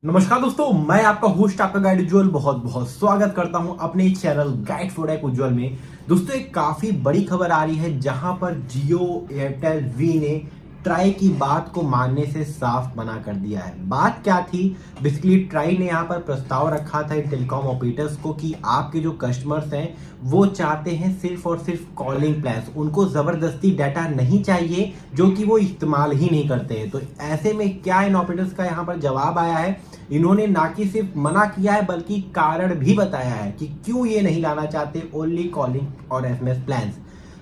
नमस्कार दोस्तों, मैं आपका होस्ट आपका गाइड उज्ज्वल बहुत बहुत स्वागत करता हूं अपने चैनल गाइड फॉर टेक उज्ज्वल में। दोस्तों एक काफी बड़ी खबर आ रही है जहां पर जियो एयरटेल वी ने ट्राई की बात को मानने से साफ मना कर दिया है। बात क्या थी? बेसिकली ट्राई ने यहां पर प्रस्ताव रखा था इन टेलीकॉम ऑपरेटर्स को कि आपके जो कस्टमर्स हैं वो चाहते हैं सिर्फ और सिर्फ कॉलिंग प्लान्स, उनको जबरदस्ती डाटा नहीं चाहिए जो कि वो इस्तेमाल ही नहीं करते हैं। तो ऐसे में क्या इन ऑपरेटर्स का यहाँ पर जवाब आया है? इन्होंने ना कि सिर्फ मना किया है बल्कि कारण भी बताया है कि क्यों ये नहीं लाना चाहते ओनली कॉलिंग और एसएमएस प्लान्स।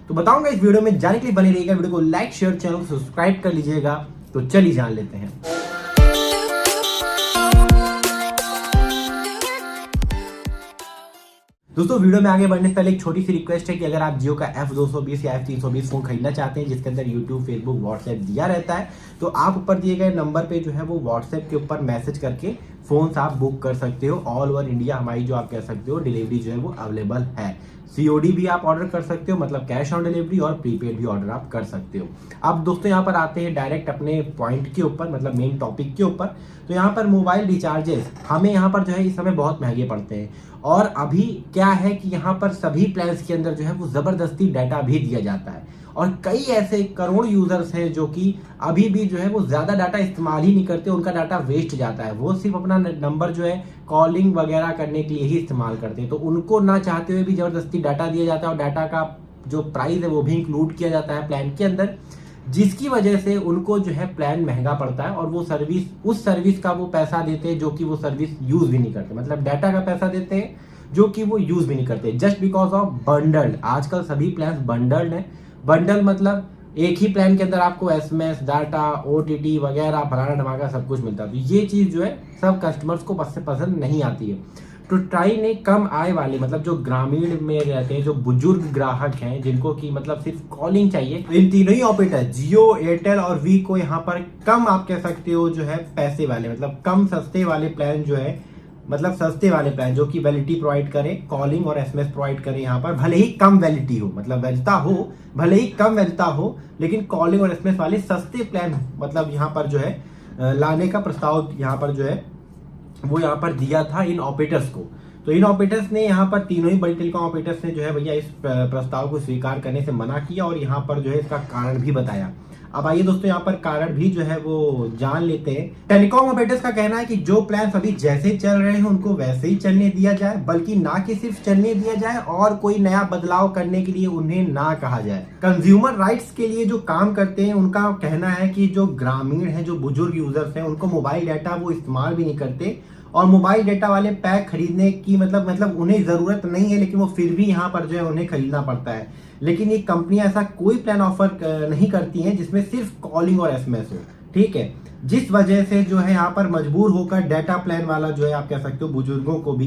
तो बताऊंगा इस वीडियो में, जानने के लिए बने रहिएगा। वीडियो को लाइक शेयर चैनल को सब्सक्राइब कर लीजिएगा। तो चलिए जान लेते हैं। दोस्तों वीडियो में आगे बढ़ने से पहले एक छोटी सी रिक्वेस्ट है कि अगर आप जियो का F220 या F320 फोन खरीदना चाहते हैं जिसके अंदर यूट्यूब, फेसबुक, व्हाट्सएप दिया रहता है, तो आप ऊपर दिए गए नंबर पे जो है वो व्हाट्सएप के ऊपर मैसेज करके फोन आप बुक कर सकते हो। ऑल ओवर इंडिया हमारी जो आप कह सकते हो डिलीवरी जो है वो अवेलेबल है। सीओडी भी आप ऑर्डर कर सकते हो, मतलब कैश ऑन डिलीवरी, और प्रीपेड भी ऑर्डर आप कर सकते हो। अब दोस्तों यहाँ पर आते हैं डायरेक्ट अपने पॉइंट के ऊपर, मतलब मेन टॉपिक के ऊपर। तो यहाँ पर मोबाइल रिचार्जेस हमें यहाँ पर जो है इस समय बहुत महंगे पड़ते हैं, और अभी क्या है कि यहाँ पर सभी प्लान्स के अंदर जो है वो जबरदस्ती डाटा भी दिया जाता है, और कई ऐसे करोड़ यूजर्स हैं जो कि अभी भी जो है वो ज्यादा डाटा इस्तेमाल ही नहीं करते, उनका डाटा वेस्ट जाता है। वो सिर्फ अपना नंबर जो है कॉलिंग वगैरह करने के लिए ही इस्तेमाल करते हैं। तो उनको ना चाहते हुए भी जबरदस्ती डाटा दिया जाता है, और डाटा का जो प्राइस है वो भी इंक्लूड किया जाता है प्लान के अंदर, जिसकी वजह से उनको जो है प्लान महंगा पड़ता है, और वो सर्विस, उस सर्विस का वो पैसा देते हैं जो कि वो सर्विस यूज भी नहीं करते। मतलब डाटा का पैसा देते हैं जो कि वो यूज भी नहीं करते, जस्ट बिकॉज ऑफ बंडल्ड। आजकल सभी प्लान बंडल्ड है। बंडल मतलब एक ही प्लान के अंदर आपको एसएमएस, डाटा, ओटीटी वगैरह फलाना धमाका सब कुछ मिलता है। तो ये चीज जो है सब कस्टमर्स को पसंद नहीं आती है। तो ट्राई ने कम आय वाले, मतलब जो ग्रामीण में रहते हैं, जो बुजुर्ग ग्राहक हैं जिनको कि मतलब सिर्फ कॉलिंग चाहिए, इन तीनों ही ऑपरेटर जियो, एयरटेल और वी को यहाँ पर कम आप कह सकते हो जो है पैसे वाले, मतलब कम सस्ते वाले प्लान जो है, मतलब सस्ते वाले प्लान जो कि वैलिडिटी प्रोवाइड करे, कॉलिंग और एसएमएस प्रोवाइड करे। यहाँ पर भले ही कम वैलिडिटी हो, मतलब वैलिडता हो, भले ही कम वैलिडता हो, लेकिन कॉलिंग और एसएमएस वाले सस्ते प्लान मतलब यहाँ पर जो है लाने का प्रस्ताव यहाँ पर जो है वो यहाँ पर दिया था इन ऑपरेटर्स को। तो इन ऑपरेटर्स ने यहाँ पर, तीनों ही बड़ी टेलीकॉम ऑपरेटर्स ने जो है भैया इस प्रस्ताव को स्वीकार करने से मना किया, और यहाँ पर जो है इसका कारण भी बताया। अब आइए दोस्तों यहाँ पर कारण भी जो है वो जान लेते हैं। टेलीकॉम ऑपरेटर्स का कहना है कि जो प्लान अभी जैसे चल रहे हैं उनको वैसे ही चलने दिया जाए, बल्कि ना कि सिर्फ चलने दिया जाए और कोई नया बदलाव करने के लिए उन्हें ना कहा जाए। कंज्यूमर राइट्स के लिए जो काम करते हैं उनका कहना है कि जो ग्रामीण है, जो बुजुर्ग यूजर्स हैं, उनको मोबाइल डाटा वो इस्तेमाल भी नहीं करते, और मोबाइल डेटा वाले पैक खरीदने की मतलब उन्हें जरूरत नहीं है, लेकिन वो फिर भी यहाँ पर जो है उन्हें खरीदना पड़ता है। लेकिन ये कंपनियां ऐसा कोई प्लान ऑफर नहीं करती हैं जिसमें सिर्फ कॉलिंग और एसएमएस हो, ठीक है। जिस वजह से जो है यहाँ पर मजबूर होकर डाटा प्लान वाला जो है आप कह सकते हो बुजुर्गों को भी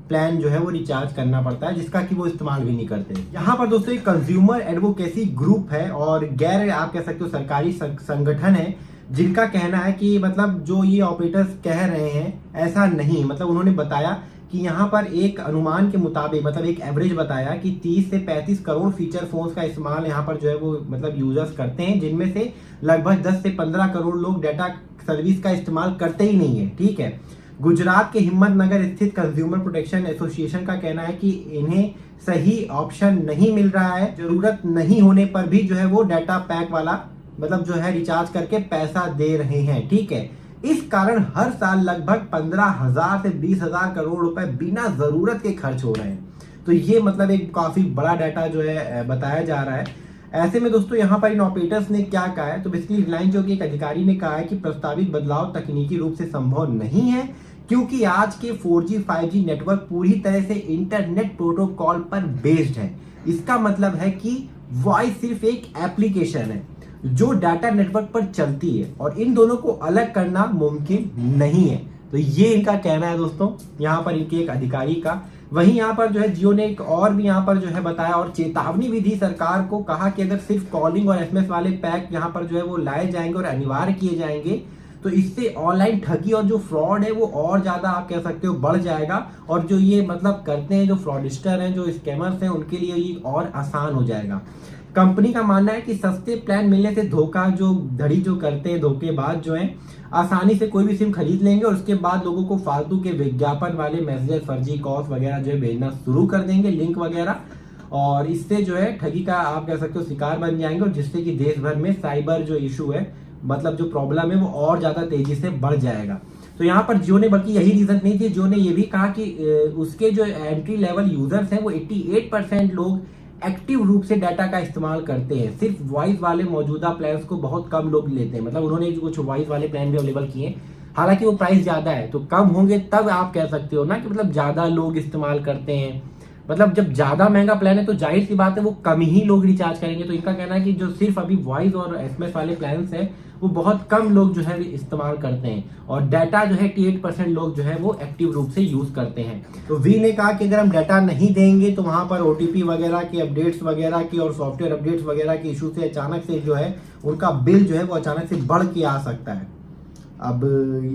प्लान जो है वो रिचार्ज करना पड़ता है, जिसका कि वो इस्तेमाल भी नहीं करते। यहाँ पर दोस्तों एक कंज्यूमर एडवोकेसी ग्रुप है और गैर आप कह सकते हो सरकारी संगठन है, जिनका कहना है कि मतलब जो ये ऑपरेटर्स कह रहे हैं ऐसा नहीं। मतलब उन्होंने बताया कि यहाँ पर एक अनुमान के मुताबिक, मतलब एक एवरेज बताया कि 30 से 35 करोड़ फीचर फोन्स का इस्तेमाल यहाँ पर जो है वो मतलब यूजर्स करते हैं, जिनमें से लगभग 10 से 15 करोड़ लोग डाटा सर्विस का इस्तेमाल करते ही नहीं है, ठीक है। गुजरात के हिम्मतनगर स्थित कंज्यूमर प्रोटेक्शन एसोसिएशन का कहना है कि इन्हें सही ऑप्शन नहीं मिल रहा है, जरूरत नहीं होने पर भी जो है वो डाटा पैक वाला मतलब जो है रिचार्ज करके पैसा दे रहे हैं, ठीक है। इस कारण हर साल लगभग 15,000 से 20,000 करोड़ रुपए बिना जरूरत के खर्च हो रहे हैं। तो ये मतलब एक काफी बड़ा डाटा जो है बताया जा रहा है। ऐसे में दोस्तों यहाँ पर इन ऑपरेटर्स ने क्या कहा है, तो बेसिकली रिलायंस जो कि एक अधिकारी ने कहा है कि प्रस्तावित बदलाव तकनीकी रूप से संभव नहीं है, क्योंकि आज के 4G 5G नेटवर्क पूरी तरह से इंटरनेट प्रोटोकॉल पर बेस्ड है। इसका मतलब है कि वॉइस सिर्फ एक एप्लीकेशन है जो डाटा नेटवर्क पर चलती है, और इन दोनों को अलग करना मुमकिन नहीं है। तो ये इनका कहना है दोस्तों यहाँ पर इनके एक अधिकारी का। वहीं यहाँ पर जो है जियो ने एक और भी यहाँ पर जो है बताया और चेतावनी भी दी सरकार को, कहा कि अगर सिर्फ कॉलिंग और एसएमएस वाले पैक यहाँ पर जो है वो लाए जाएंगे और अनिवार्य किए जाएंगे, तो इससे ऑनलाइन ठगी और जो फ्रॉड है वो और ज्यादा आप कह सकते हो बढ़ जाएगा, और जो ये मतलब करते हैं, जो फ्रॉडिस्टर हैं, जो स्कैमर्स हैं, उनके लिए ये और आसान हो जाएगा। कंपनी का मानना है कि सस्ते प्लान मिलने से धोखाधड़ी जो करते हैं धोखेबाज जो हैं आसानी से कोई भी सिम खरीद लेंगे और उसके बाद लोगों को फालतू के विज्ञापन वाले मैसेजेस, फर्जी कॉल्स वगैरह जो है भेजना शुरू कर देंगे, लिंक वगैरह, और इससे जो है ठगी का आप कह सकते हो शिकार बन जाएंगे, और जिससे कि देश भर में साइबर जो इशू है, मतलब जो प्रॉब्लम है, वो और ज्यादा तेजी से बढ़ जाएगा। तो यहाँ पर जियो ने, बल्कि यही रीजन नहीं थी, जियो ने ये भी कहा कि उसके जो एंट्री लेवल यूजर्स हैं वो 88% लोग एक्टिव रूप से डाटा का इस्तेमाल करते हैं। सिर्फ वॉइस वाले मौजूदा प्लान्स को बहुत कम लोग लेते हैं, मतलब उन्होंने कुछ वॉइस वाले प्लान भी अवेलेबल किए, हालांकि वो प्राइस ज्यादा है, तो कम होंगे तब आप कह सकते हो ना कि मतलब ज्यादा लोग इस्तेमाल करते हैं। मतलब जब ज्यादा महंगा प्लान है तो जाहिर सी बात है वो कम ही लोग रिचार्ज करेंगे। तो इनका कहना है कि जो सिर्फ अभी वॉइस और एसएमएस वाले प्लान्स हैं वो बहुत कम लोग जो है इस्तेमाल करते हैं, और डाटा जो है 88% लोग जो है वो एक्टिव रूप से यूज करते हैं। तो वी ने कहा कि अगर हम डाटा नहीं देंगे तो वहां पर ओटीपी वगैरह के अपडेट्स वगैरह की और सॉफ्टवेयर अपडेट्स वगैरह के इशू से अचानक से जो है उनका बिल जो है वो अचानक से बढ़ के आ सकता है। अब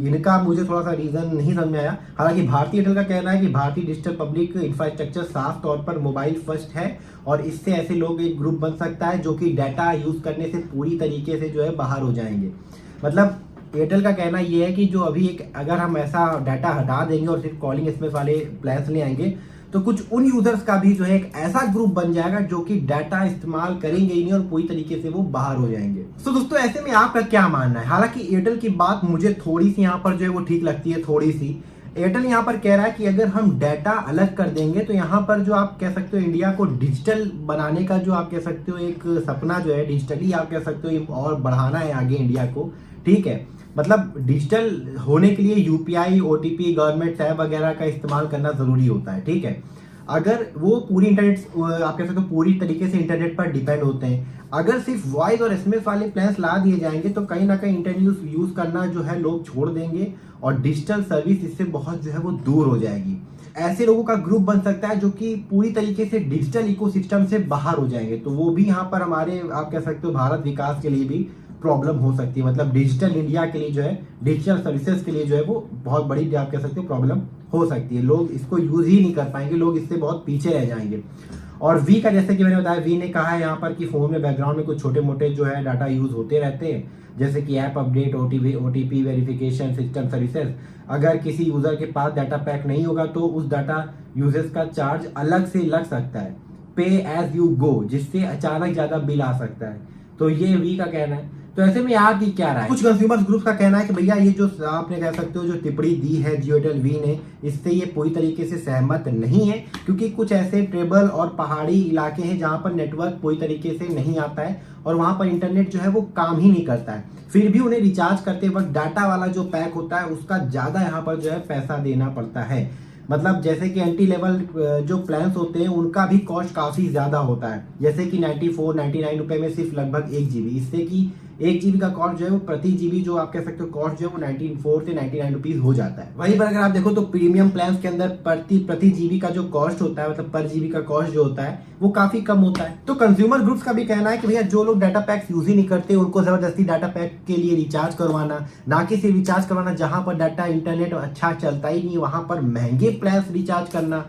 इनका मुझे थोड़ा सा रीजन नहीं समझ में आया। हालांकि भारतीय एयरटेल का कहना है कि भारतीय डिजिटल पब्लिक इंफ्रास्ट्रक्चर साफ तौर पर मोबाइल फर्स्ट है, और इससे ऐसे लोग एक ग्रुप बन सकता है जो कि डाटा यूज करने से पूरी तरीके से जो है बाहर हो जाएंगे। मतलब एयरटेल का कहना यह है कि जो अभी एक अगर हम ऐसा डाटा हटा देंगे और सिर्फ कॉलिंग एसएमएस वाले प्लान्स ले आएंगे तो कुछ उन यूजर्स का भी जो है एक ऐसा ग्रुप बन जाएगा जो कि डाटा इस्तेमाल करेंगे ही नहीं और पूरी तरीके से वो बाहर हो जाएंगे। तो दोस्तों ऐसे में आपका क्या मानना है? हालांकि एयरटेल की बात मुझे थोड़ी सी यहाँ पर जो है वो ठीक लगती है, थोड़ी सी। एयरटेल यहाँ पर कह रहा है कि अगर हम डाटा अलग कर देंगे तो यहाँ पर जो आप कह सकते हो इंडिया को डिजिटल बनाने का जो आप कह सकते हो एक सपना जो है डिजिटली आप कह सकते हो और बढ़ाना है आगे इंडिया को, ठीक है। मतलब डिजिटल होने के लिए यूपीआई, ओटीपी, गवर्नमेंट ऐप वगैरह का इस्तेमाल करना जरूरी होता है, ठीक है। अगर वो पूरी इंटरनेट आप कह सकते हो पूरी तरीके से इंटरनेट पर डिपेंड होते हैं, अगर सिर्फ वॉइस और एसएमएस वाले प्लान्स ला दिए जाएंगे तो कहीं ना कहीं इंटरनेट यूज करना जो है लोग छोड़ देंगे और डिजिटल सर्विस इससे बहुत जो है वो दूर हो जाएगी। ऐसे लोगों का ग्रुप बन सकता है जो कि पूरी तरीके से डिजिटल इकोसिस्टम से बाहर हो जाएंगे, तो वो भी यहाँ पर हमारे आप कह सकते हो भारत विकास के लिए भी प्रॉब्लम हो सकती है। मतलब डिजिटल इंडिया के लिए जो है, डिजिटल सर्विसेज के लिए जो है वो बहुत बड़ी आप कह सकते हो प्रॉब्लम हो सकती है। लोग इसको यूज ही नहीं कर पाएंगे, लोग इससे बहुत पीछे रह जाएंगे। और वी का जैसे कि मैंने बताया, वी ने कहा है यहाँ पर कि फोन में बैकग्राउंड में कुछ छोटे मोटे जो है डाटा यूज होते रहते हैं, जैसे कि app update, OTP verification, system services. अगर किसी यूजर के पास डाटा पैक नहीं होगा तो उस डाटा यूजेस का चार्ज अलग से लग सकता है, पे एज यू गो, जिससे अचानक ज्यादा बिल आ सकता है। तो ये वी का कहना है। तो ऐसे में आपकी क्या राय? कुछ कंज्यूमर्स ग्रुप का कहना है कि भैया ये जो आपने कह सकते हो जो टिप्पणी दी है जियो एयरटेल वी ने, इससे ये पूरी तरीके से सहमत नहीं है, क्योंकि कुछ ऐसे ट्रेबल और पहाड़ी इलाके हैं जहां पर नेटवर्क पूरी तरीके से नहीं आता है और वहां पर इंटरनेट जो है वो काम ही नहीं करता है। फिर भी उन्हें रिचार्ज करते वक्त डाटा वाला जो पैक होता है उसका ज्यादा यहाँ पर जो है पैसा देना पड़ता है। मतलब जैसे कि एंट्री लेवल जो प्लान्स होते हैं उनका भी कॉस्ट काफी ज्यादा होता है, जैसे कि 99 रुपए में सिर्फ लगभग 1 GB, इससे कि 1 GB का कॉस्ट जो है वो प्रति जीबी जो आप कह सकते हो कॉस्ट जो है वो 94 से 99 रुपीज हो जाता है। वहीं पर अगर आप देखो तो प्रीमियम प्लान्स के अंदर प्रति जीबी का जो कॉस्ट होता है, मतलब पर जीबी का कॉस्ट जो होता है वो काफी कम होता है। तो कंज्यूमर ग्रुप्स का भी कहना है कि भैया जो लोग डाटा पैक्स यूज ही नहीं करते उनको जबरदस्ती डाटा पैक के लिए रिचार्ज करवाना, ना कि सिर्फ रिचार्ज करवाना जहां पर डाटा इंटरनेट अच्छा चलता ही नहीं वहां पर महंगे प्लान्स रिचार्ज करना,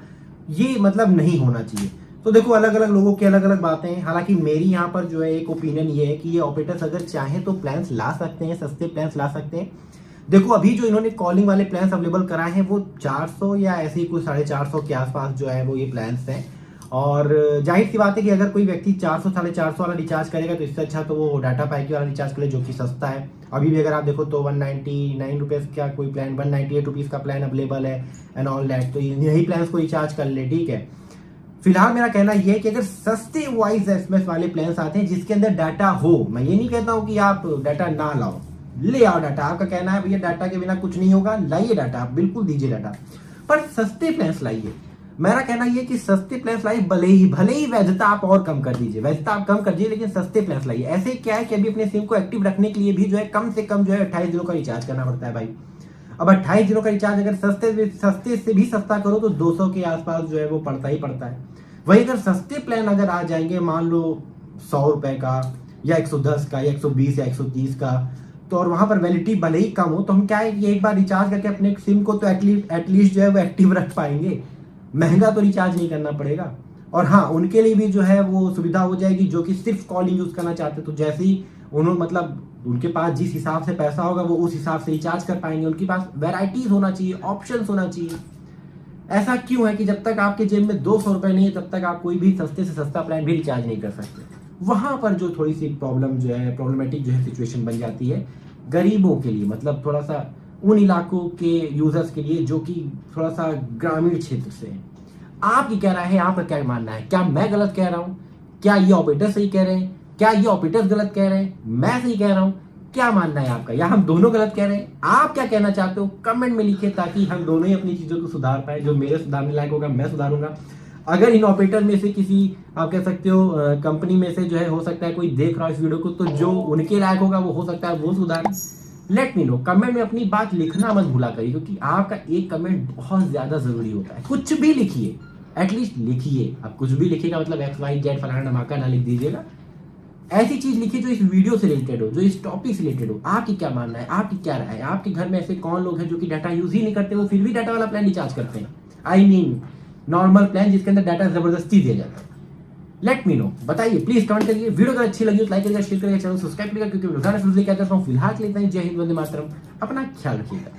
ये मतलब नहीं होना चाहिए। तो देखो अलग अलग लोगों की अलग अलग बातें हैं। हालांकि मेरी यहाँ पर जो है एक ओपिनियन ये है कि ये ऑपरेटर्स अगर चाहें तो प्लान्स ला सकते हैं, सस्ते प्लान्स ला सकते हैं। देखो अभी जो इन्होंने कॉलिंग वाले प्लान्स अवेलेबल कराए हैं वो 400 या ऐसे ही कुछ 450 के आसपास जो है वो ये प्लान्स हैं, और जाहिर सी बात है कि अगर कोई व्यक्ति 400 450 वाला रिचार्ज करेगा तो इससे अच्छा तो वो डाटा पैक वाला रिचार्ज करे जो कि सस्ता है। अभी भी अगर आप देखो तो 199 रुपीज का कोई प्लान, 198 रुपीज का प्लान अवेलेबल है एंड ऑल दैट, तो यही प्लान को रिचार्ज कर ले, ठीक है। फिलहाल मेरा कहना यह है कि अगर सस्ते वॉइस एसएमएस वाले प्लान्स आते हैं जिसके अंदर डाटा हो, मैं ये नहीं कहता हूं कि आप डाटा ना लाओ, ले आओ डाटा। आपका कहना है भैया डाटा के बिना कुछ नहीं होगा, लाइए डाटा, आप बिल्कुल दीजिए डाटा, पर सस्ते प्लान्स लाइए। मेरा कहना यह कि सस्ते प्लान्स लाइए, भले ही वैधता आप और कम कर दीजिए, वैधता आप कम कर दीजिए, लेकिन सस्ते प्लान्स लाइए। ऐसे क्या है कि अभी अपने सिम को एक्टिव रखने के लिए भी जो है कम से कम जो है 28 दिनों का रिचार्ज करना पड़ता है भाई। अब 28 दिनों का रिचार्ज अगर सस्ते से भी सस्ता करो तो 200 के आसपास जो है वो पड़ता ही पड़ता है। वही अगर सस्ते प्लान अगर आ जाएंगे, मान लो 100 रुपए का या 110 का या 120 या 130 का, तो और वहां पर वैलिडिटी भले ही कम हो, तो हम क्या है कि एक बार रिचार्ज करके अपने सिम को तो एटलीस्ट जो है वो एक्टिव रख पाएंगे, महंगा तो रिचार्ज नहीं करना पड़ेगा। और हाँ, उनके लिए भी जो है वो सुविधा हो जाएगी जो कि सिर्फ कॉलिंग यूज करना चाहते हैं। तो जैसे ही उन्होंने मतलब उनके पास जिस हिसाब से पैसा होगा वो उस हिसाब से रिचार्ज कर पाएंगे। उनके पास वैरायटीज होना चाहिए, ऑप्शंस होना चाहिए। ऐसा क्यों है कि जब तक आपके जेब में 200 रुपए नहीं है तब तक आप कोई भी सस्ते से सस्ता प्लान भी रिचार्ज नहीं कर सकते। वहां पर जो थोड़ी सी प्रॉब्लम जो है, प्रॉब्लमेटिक जो है सिचुएशन बन जाती है गरीबों के लिए, मतलब थोड़ा सा उन इलाकों के यूजर्स के लिए जो कि थोड़ा सा ग्रामीण क्षेत्र से हैं। आपकी क्या राय है, आपका क्या मानना है? क्या मैं गलत कह रहा हूं? क्या ये ऑपरेटर सही कह रहे हैं? क्या ये ऑपरेटर्स गलत कह रहे हैं? मैं सही कह रहा हूं? क्या मानना है आपका? या हम दोनों गलत कह रहे हैं? आप क्या कहना चाहते हो कमेंट में लिखिए, ताकि हम दोनों ही अपनी चीजों को सुधार पाए। जो मेरे सुधारने लायक होगा मैं सुधारूंगा। अगर इन ऑपरेटर में से किसी, आप कह सकते हो कंपनी में से जो है हो सकता है कोई देख रहा हो इस वीडियो को, तो जो उनके लायक होगा वो हो सकता है वो सुधारे। लेट मी नो, कमेंट में अपनी बात लिखना मत भूला करिए, क्योंकि आपका एक कमेंट बहुत ज्यादा जरूरी होता है। कुछ भी लिखिए, एटलीस्ट लिखिए। आप कुछ भी लिखिएगा मतलब XYZ फलाना धमाका ना लिख दीजिएगा। ऐसी चीज लिखिए जो इस वीडियो से रिलेटेड हो, जो इस टॉपिक से रिलेटेड हो। आपकी क्या मानना है, आपकी क्या राय है? आपके घर में ऐसे कौन लोग हैं जो कि डाटा यूज ही नहीं करते, वो फिर भी डाटा वाला प्लान रिचार्ज करते हैं? आई मीन नॉर्मल प्लान जिसके अंदर डाटा जबरदस्ती दिया जाता है। लेट मी नो, बताइए प्लीज, कमेंट करिए। वीडियो अगर अच्छी लगी तो लाइक करिएगा, शेयर करिएगा, चैनल सब्सक्राइब करिएगा, क्योंकि रोजाना फिलहाल के लिए इतना ही। जय हिंद, वंदे मातरम। अपना ख्याल रखिएगा।